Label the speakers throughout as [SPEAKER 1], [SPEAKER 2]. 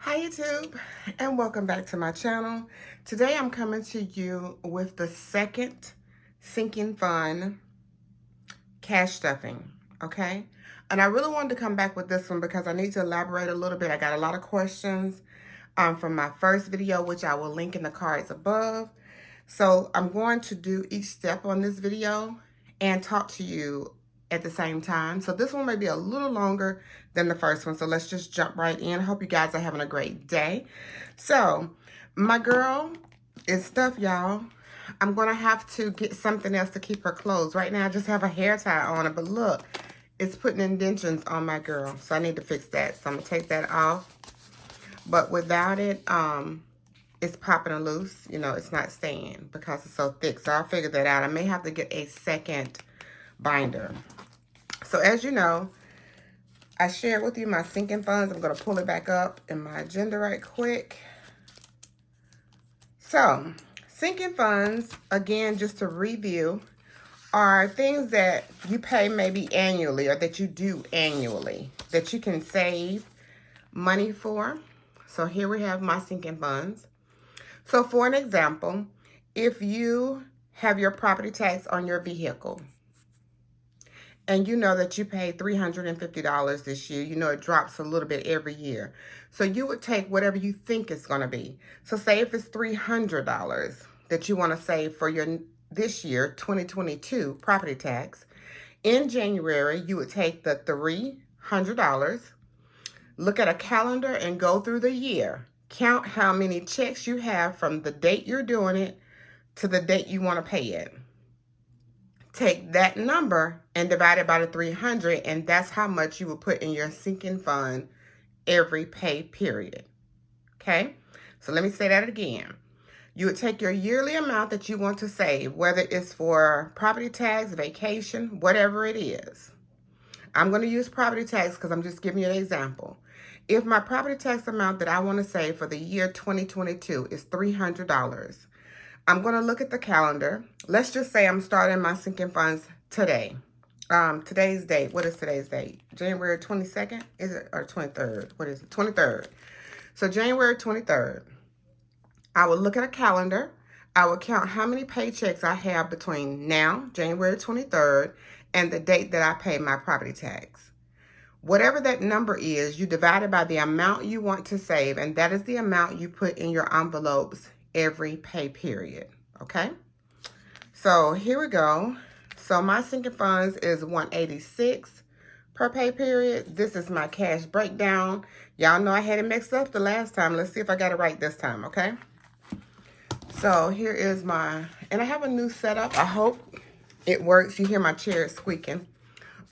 [SPEAKER 1] Hi YouTube, and welcome back to my channel. Today I'm coming to you with the second sinking fund cash stuffing, okay? And I really wanted to come back with this one because I need to elaborate a little bit. I got a lot of questions from my first video, which I will link in the cards above. So I'm going to do each step on this video and talk to you at the same time. So this one may be a little longer than the first one. So let's just jump right in. I hope you guys are having a great day. So my girl is stuffed, y'all. I'm going to have to get something else to keep her closed. Right now I just have a hair tie on it, but look, it's putting indentions on my girl. So I need to fix that. So I'm going to take that off. But without it, it's popping loose. You know, it's not staying because it's so thick. So I'll figure that out. I may have to get a second binder. So as you know, I shared with you my sinking funds. I'm going to pull it back up in my agenda right quick. So sinking funds, again, just to review, are things that you pay maybe annually or that you do annually that you can save money for. So here we have my sinking funds. So for an example, if you have your property tax on your vehicle and you know that you paid $350 this year, you know it drops a little bit every year. So you would take whatever you think it's going to be. So say if it's $300 that you want to save for your this year, 2022 property tax, in January, you would take the $300, look at a calendar and go through the year. Count how many checks you have from the date you're doing it to the date you want to pay it. Take that number and divide it by the 300, and that's how much you will put in your sinking fund every pay period. Okay? So let me say that again. You would take your yearly amount that you want to save, whether it's for property tax, vacation, whatever it is. I'm going to use property tax because I'm just giving you an example. If my property tax amount that I want to save for the year 2022 is $300, I'm going to look at the calendar. Let's just say I'm starting my sinking funds today. Today's date, what is today's date? January 22nd, is it, or 23rd? What is it? 23rd. So January 23rd, I will look at a calendar. I will count how many paychecks I have between now, January 23rd, and the date that I pay my property tax. Whatever that number is, you divide it by the amount you want to save, and that is the amount you put in your envelopes every pay period, okay? So here we go. So my sinking funds is $186 per pay period. This is my cash breakdown. Y'all know I had it mixed up the last time. Let's see if I got it right this time, okay? So here is my, and I have a new setup. I hope it works. You hear my chair squeaking.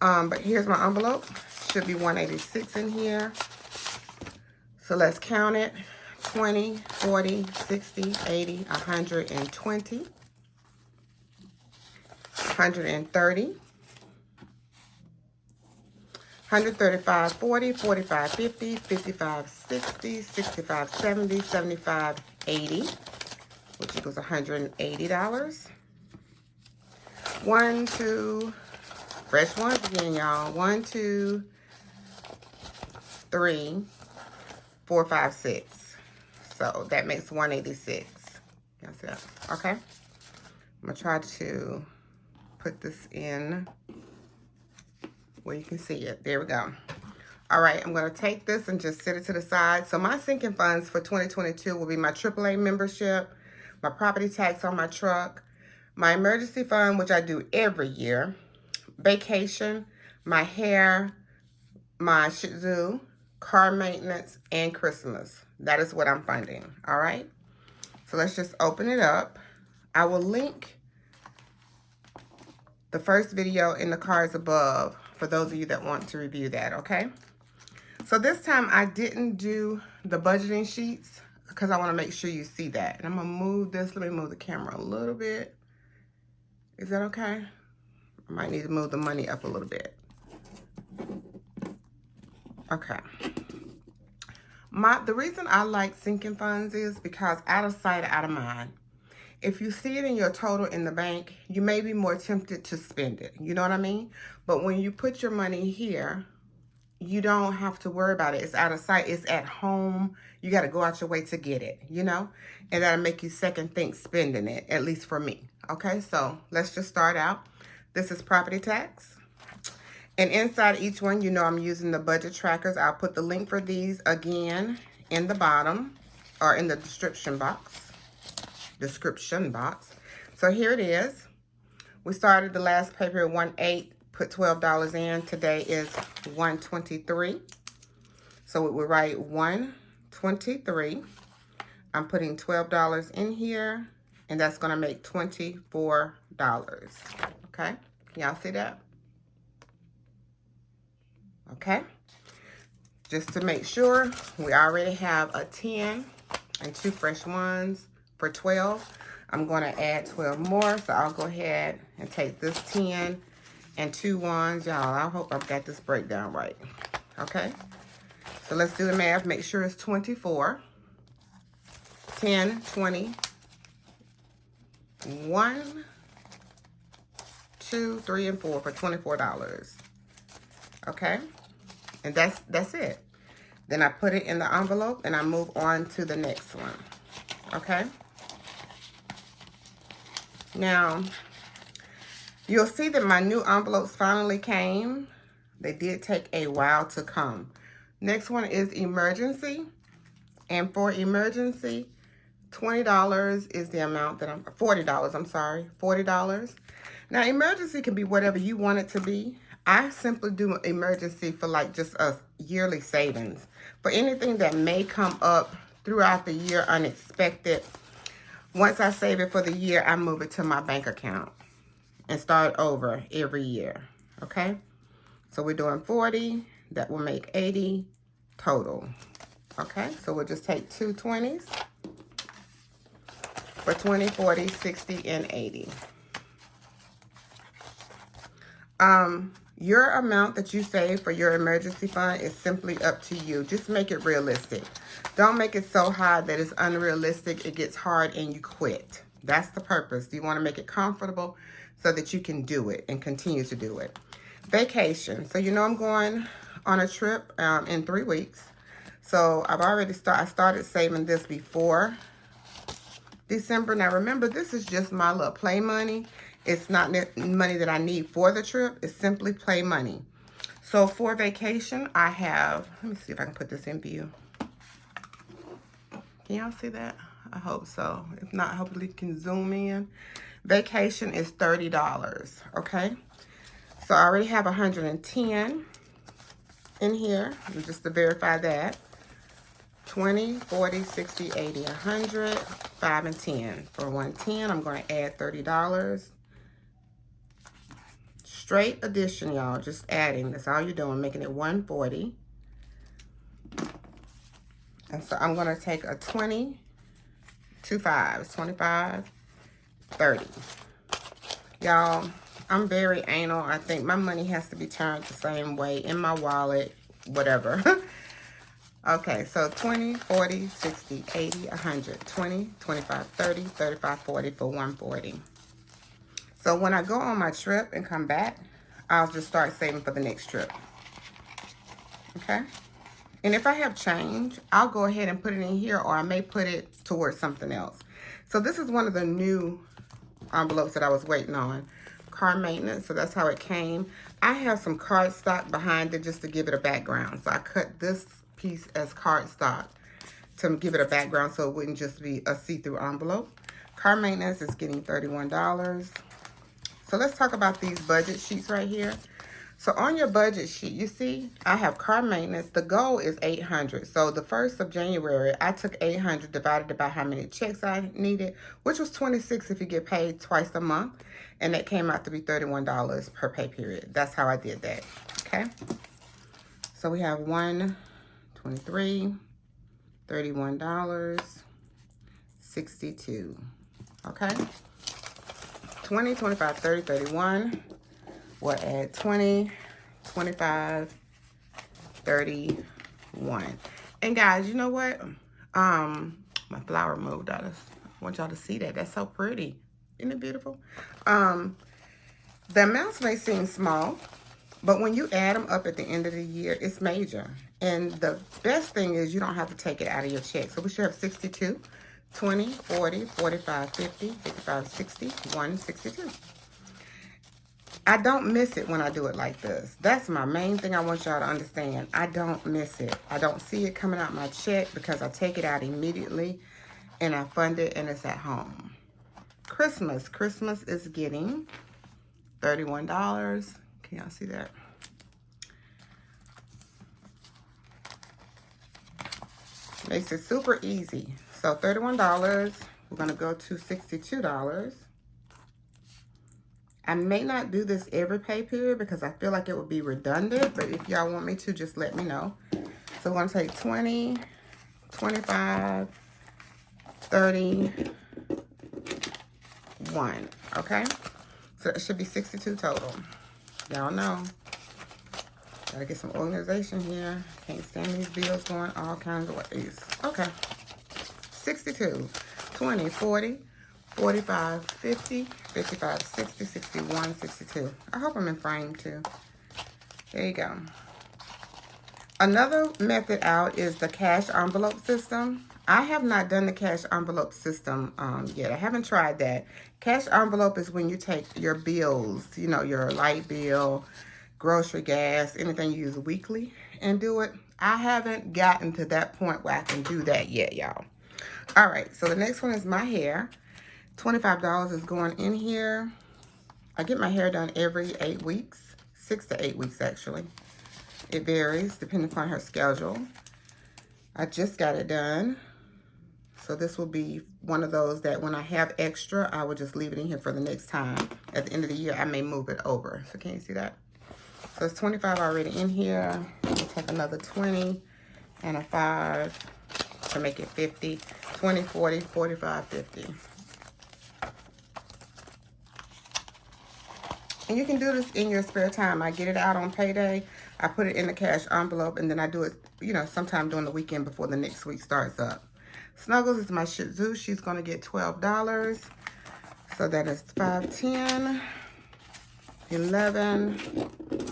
[SPEAKER 1] But here's my envelope. Should be 186 in here. So let's count it. 20, 40, 60, 80, 120, 130, 135, 40, 45, 50, 55, 60, 65, 70, 75, 80, which equals $180. 1, 2, fresh ones again, y'all. 1, 2, 3, 4, 5, 6. So that makes 186. Y'all see that? Okay. I'm gonna try to put this in where you can see it. There we go. All right, I'm gonna take this and just set it to the side. So my sinking funds for 2022 will be my AAA membership, my property tax on my truck, my emergency fund, which I do every year, vacation, my hair, my Shih Tzu, car maintenance, and Christmas. That is what I'm funding, all right? So let's just open it up. I will link the first video in the cards above for those of you that want to review that, okay? So this time I didn't do the budgeting sheets because I want to make sure you see that. And I'm going to move this. Let me move the camera a little bit. Is that okay? I might need to move the money up a little bit. Okay. The reason I like sinking funds is because out of sight, out of mind. If you see it in your total in the bank, you may be more tempted to spend it. You know what I mean? But when you put your money here, you don't have to worry about it. It's out of sight. It's at home. You got to go out your way to get it, you know? And that'll make you second think spending it, at least for me. Okay, so let's just start out. This is property tax. And inside each one, you know I'm using the budget trackers. I'll put the link for these again in the bottom or in the description box. So here it is. We started the last paper at 1.8, put $12 in. Today is 1.23. So we will write 1.23. I'm putting $12 in here, and that's going to make $24. Okay? Can y'all see that? Okay? Just to make sure, we already have a 10 and 2 fresh ones for 12. I'm going to add 12 more, so I'll go ahead and take this 10 and 2 ones. Y'all, I hope I've got this breakdown right. Okay? So let's do the math. Make sure it's 24. 10, 20, 1, 2, 3, and 4 for $24. Okay? And that's it. Then I put it in the envelope and I move on to the next one. Okay? Now, you'll see that my new envelopes finally came. They did take a while to come. Next one is emergency. And for emergency, $20 is the amount that $40, I'm sorry, $40. Now, emergency can be whatever you want it to be. I simply do emergency for like just a yearly savings. For anything that may come up throughout the year unexpected, once I save it for the year, I move it to my bank account and start over every year, okay? So we're doing 40, that will make 80 total, okay? So we'll just take 2 20s for 20, 40, 60, and 80. Your amount that you save for your emergency fund is simply up to you. Just make it realistic. Don't make it so high that it's unrealistic, it gets hard, and you quit. That's the purpose. You want to make it comfortable so that you can do it and continue to do it. Vacation. So you know I'm going on a trip in 3 weeks. So I've already started saving this before December. Now remember, this is just my little play money. It's not money that I need for the trip. It's simply play money. So for vacation, I have, let me see if I can put this in view. Can y'all see that? I hope so. If not, hopefully you can zoom in. Vacation is $30, okay? So I already have 110 in here, and just to verify that. 20, 40, 60, 80, 100, 5, and 10. For 110, I'm going to add $30. Straight addition, y'all. Just adding. That's all you're doing. Making it 140. And so I'm going to take a 20, 2 5s. 25, 30. Y'all, I'm very anal. I think my money has to be turned the same way in my wallet, whatever. Okay, so 20, 40, 60, 80, 100, 20, 25, 30, 35, 40 for 140. So when I go on my trip and come back, I'll just start saving for the next trip. Okay? And if I have change, I'll go ahead and put it in here, or I may put it towards something else. So this is one of the new envelopes that I was waiting on. Car maintenance, so that's how it came. I have some cardstock behind it just to give it a background. So I cut this piece as cardstock to give it a background so it wouldn't just be a see-through envelope. Car maintenance is getting $31. So let's talk about these budget sheets right here. So on your budget sheet, you see, I have car maintenance. The goal is $800. So the 1st of January, I took $800 divided by how many checks I needed, which was $26 if you get paid twice a month. And that came out to be $31 per pay period. That's how I did that, okay? So we have 123, $31, 62, okay? 20, 25, 30, 31. We'll add 20, 25, 31. And guys, you know what? My flower moved out of, I want y'all to see that. That's so pretty. Isn't it beautiful? The amounts may seem small, But when you add them up at the end of the year, it's major. And the best thing is you don't have to take it out of your check. So we should have 62, 20, 40, 45, 50, 55, 60, 162. I don't miss it when I do it like this. That's my main thing I want y'all to understand. I don't miss it. I don't see it coming out my check because I take it out immediately and I fund it and it's at home. Christmas. Christmas is getting $31. Can y'all see that? Makes it super easy. So $31. We're going to go to $62. I may not do this every pay period because I feel like it would be redundant, but if y'all want me to, just let me know. So we're going to take 20, 25, 31, okay? So it should be 62 total. Y'all know. Gotta get some organization here. Can't stand these bills going all kinds of ways. Okay. 62, 20, 40, 45, 50, 55, 60, 61, 62. I hope I'm in frame too. There you go. Another method out is the cash envelope system. I have not done the cash envelope system yet. I haven't tried that. Cash envelope is when you take your bills, you know, your light bill, grocery, gas, anything you use weekly, and do it. I haven't gotten to that point where I can do that yet, y'all. All right, so the next one is my hair. $25 is going in here. I get my hair done every 8 weeks, 6 to 8 weeks actually. It varies depending upon her schedule. I just got it done. So this will be one of those that when I have extra, I will just leave it in here for the next time. At the end of the year, I may move it over. So can you see that? So it's 25 already in here. We'll take another 20 and a 5 to make it 50. 20, 40, 45, 50. And you can do this in your spare time. I get it out on payday. I put it in the cash envelope, and then I do it, you know, sometime during the weekend before the next week starts up. Snuggles is my Shih Tzu. She's going to get $12. So that is 5, 10, 11,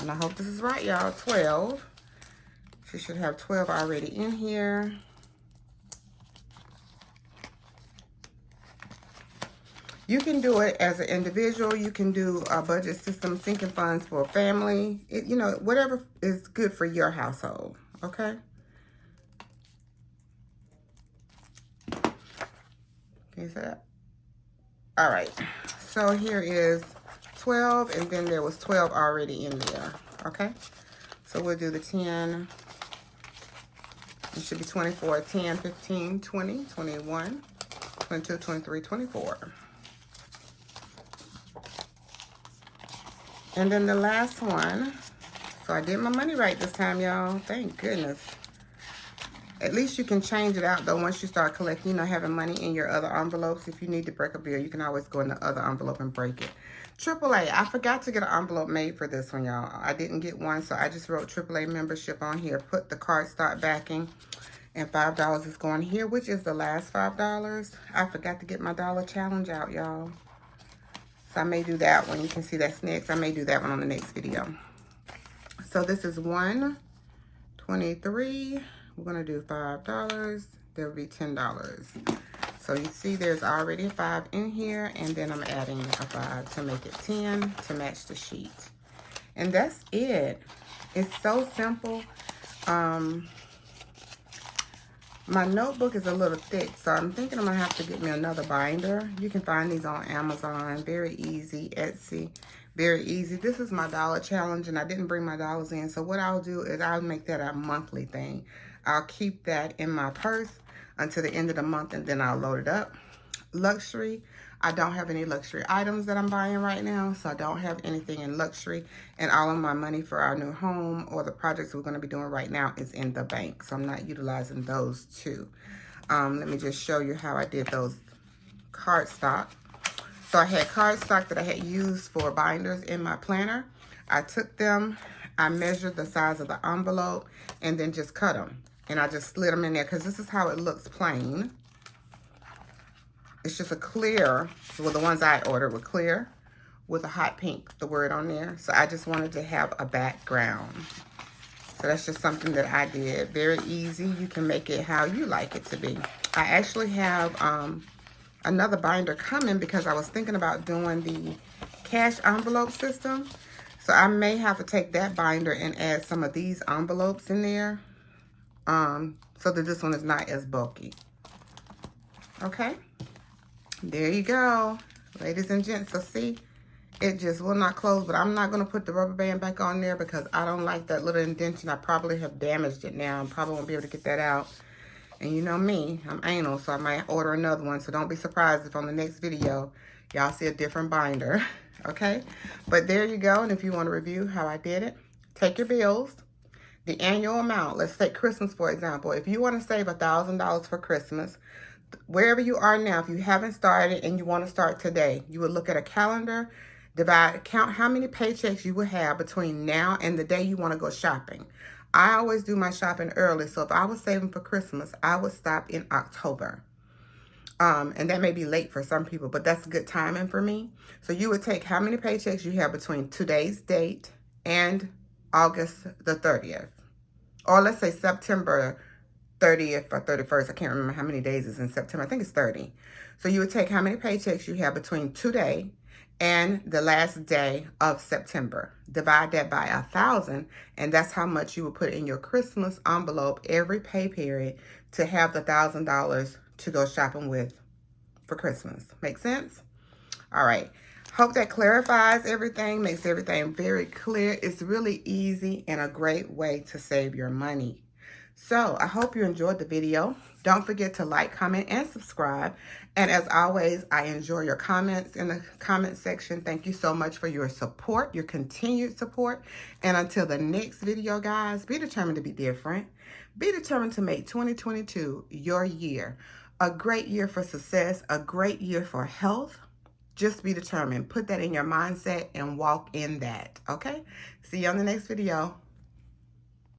[SPEAKER 1] and I hope this is right, y'all, 12. She should have 12 already in here. You can do it as an individual. You can do a budget system, sinking funds for a family. You know, whatever is good for your household, okay? Can you see that? All right. So here is 12, and then there was 12 already in there, okay? So we'll do the 10. It should be 24, 10, 15, 20, 21, 22, 23, 24. And then the last one, so I did my money right this time, y'all. Thank goodness. At least you can change it out, though, once you start collecting, you know, having money in your other envelopes. If you need to break a bill, you can always go in the other envelope and break it. AAA, I forgot to get an envelope made for this one, y'all. I didn't get one, so I just wrote AAA membership on here, put the cardstock backing, and $5 is going here, which is the last $5. I forgot to get my dollar challenge out, y'all. So I may do that one. You can see that's next. I may do that one on the next video. So this is 123. We're going to do $5. There will be $10. So you see there's already a 5 in here. And then I'm adding a 5 to make it 10 to match the sheet. And that's it. It's so simple. My notebook is a little thick, so I'm thinking I'm going to have to get me another binder. You can find these on Amazon. Very easy. Etsy. Very easy. This is my dollar challenge, and I didn't bring my dollars in. So what I'll do is I'll make that a monthly thing. I'll keep that in my purse until the end of the month, and then I'll load it up. Luxury. I don't have any luxury items that I'm buying right now, so I don't have anything in luxury. And all of my money for our new home or the projects we're going to be doing right now is in the bank. So I'm not utilizing those too. Let me just show you how I did those cardstock. So I had cardstock that I had used for binders in my planner. I took them, I measured the size of the envelope, and then just cut them. And I just slid them in there because this is how it looks plain. It's just a clear, well, the ones I ordered were clear with a hot pink, the word on there. So I just wanted to have a background. So that's just something that I did. Very easy. You can make it how you like it to be. I actually have another binder coming because I was thinking about doing the cash envelope system. So I may have to take that binder and add some of these envelopes in there so that this one is not as bulky. Okay, there you go, ladies and gents. So see, it just will not close, but I'm not going to put the rubber band back on there because I don't like that little indentation. I probably have damaged it now and probably won't be able to get that out. And you know me, I'm anal, so I might order another one. So don't be surprised if on the next video, y'all see a different binder, okay? But there you go. And if you want to review how I did it, take your bills, the annual amount. Let's take Christmas, for example. If you want to save $1,000 for Christmas, wherever you are now, if you haven't started and you want to start today, you would look at a calendar, count how many paychecks you will have between now and the day you want to go shopping. I always do my shopping early, so if I was saving for Christmas, I would stop in October. And that may be late for some people, but that's good timing for me. So you would take how many paychecks you have between today's date and August the 30th. Or let's say September 30th or 31st. I can't remember how many days is in September. I think it's 30. So you would take how many paychecks you have between today and the last day of September. Divide that by 1,000, and that's how much you would put in your Christmas envelope every pay period to have the $1,000 to go shopping with for Christmas. Make sense? All right. Hope that clarifies everything, makes everything very clear. It's really easy and a great way to save your money. So I hope you enjoyed the video. Don't forget to like, comment, and subscribe. And as always, I enjoy your comments in the comment section. Thank you so much for your support, your continued support. And until the next video, guys, be determined to be different. Be determined to make 2022 your year. A great year for success, a great year for health. Just be determined. Put that in your mindset and walk in that, okay? See you on the next video.